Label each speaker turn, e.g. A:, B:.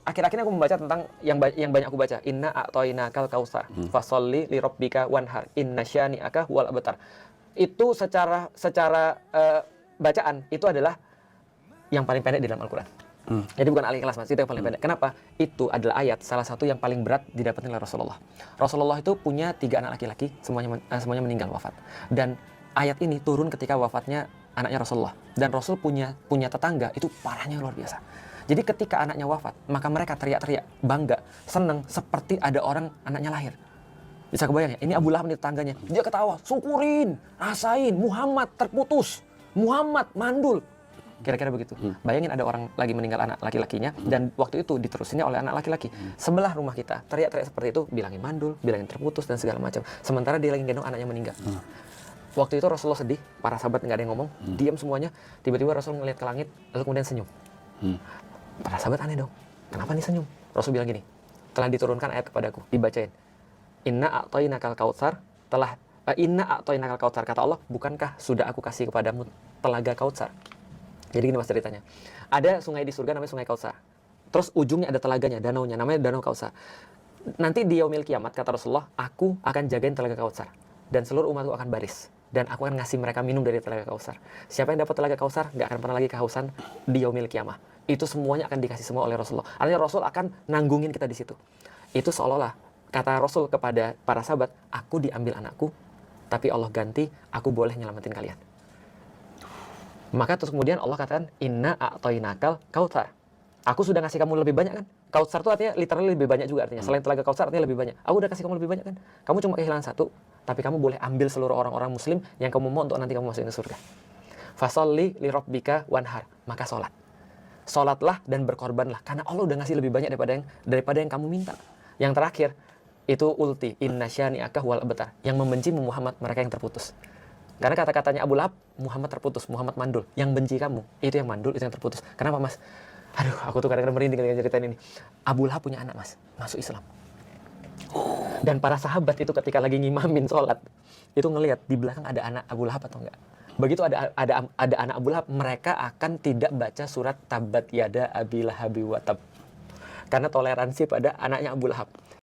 A: akhir-akhirnya aku membaca tentang yang banyak aku baca. Inna a'toinakal kautsar, fasholli li rabbika wanhar, inna syani'aka huwal abtar. Itu secara bacaan itu adalah yang paling pendek di dalam Al-Quran. Jadi bukan Al-Ikhlas, Mas, itu yang paling pendek. Kenapa? Itu adalah ayat salah satu yang paling berat didapatkan oleh Rasulullah. Rasulullah itu punya 3 anak laki-laki, semuanya meninggal wafat. Dan ayat ini turun ketika wafatnya anaknya Rasulullah. Dan Rasul punya tetangga itu parahnya luar biasa. Jadi ketika anaknya wafat, maka mereka teriak-teriak, bangga, senang, seperti ada orang anaknya lahir. Bisa kebayang ya? Ini Abu Lahab nih tetangganya. Dia ketawa, syukurin, rasain, Muhammad terputus, Muhammad mandul. Kira-kira begitu. Bayangin ada orang lagi meninggal anak laki-lakinya, dan waktu itu diterusinnya oleh anak laki-laki. Sebelah rumah kita, teriak-teriak seperti itu, bilangin mandul, bilangin terputus, dan segala macam. Sementara dia lagi gendong anaknya meninggal. Waktu itu Rasulullah sedih, para sahabat nggak ada yang ngomong, diam semuanya. Tiba-tiba Rasul ngeliat ke langit, lalu kemudian senyum. Para sahabat aneh dong, kenapa nih senyum? Rasul bilang gini, telah diturunkan ayat kepadaku, dibacain. Inna a'toinakal kautsar, Inna a'toinakal kautsar, kata Allah, bukankah sudah aku kasih kepadamu telaga kautsar? Jadi gini Mas ceritanya. Ada sungai di surga namanya Sungai Kautsar. Terus ujungnya ada telaganya, danaunya, namanya Danau Kautsar. Nanti di yaumil kiamat, kata Rasulullah, aku akan jagain telaga Kautsar. Dan seluruh umatku akan baris. Dan aku akan ngasih mereka minum dari telaga Kautsar. Siapa yang dapat telaga Kautsar, nggak akan pernah lagi kehausan di yaumil kiamah. Itu semuanya akan dikasih semua oleh Rasulullah. Artinya Rasul akan nanggungin kita di situ. Itu seolah-olah, kata Rasul kepada para sahabat, aku diambil anakku, tapi Allah ganti, aku boleh nyelamatin kalian. Maka terus kemudian Allah katakan, Inna a'toinakal kautsar. Aku sudah ngasih kamu lebih banyak kan? Kautsar itu artinya literally lebih banyak juga artinya. Selain telaga Kautsar artinya lebih banyak. Aku udah kasih kamu lebih banyak kan? Kamu cuma kehilangan satu, tapi kamu boleh ambil seluruh orang-orang muslim yang kamu mau untuk nanti kamu masukin ke surga. Fasholli li rabbika wanhar. Maka sholat. Sholatlah dan berkorbanlah. Karena Allah udah ngasih lebih banyak daripada yang kamu minta. Yang terakhir, itu ulti. Inna syani'aka huwal abtar. Yang membenci Muhammad, mereka yang terputus. Karena kata-katanya Abu Lahab, Muhammad terputus, Muhammad mandul. Yang benci kamu, itu yang mandul, itu yang terputus. Kenapa, Mas? Aduh, aku tuh kadang-kadang merinding ketika ceritain ini. Abu Lahab punya anak, Mas, masuk Islam. Dan para sahabat itu ketika lagi ngimamin sholat, itu ngelihat di belakang ada anak Abu Lahab atau enggak. Begitu ada anak Abu Lahab, mereka akan tidak baca surat Tabbat Yada Abi Lahabi wa Tab. Karena toleransi pada anaknya Abu Lahab.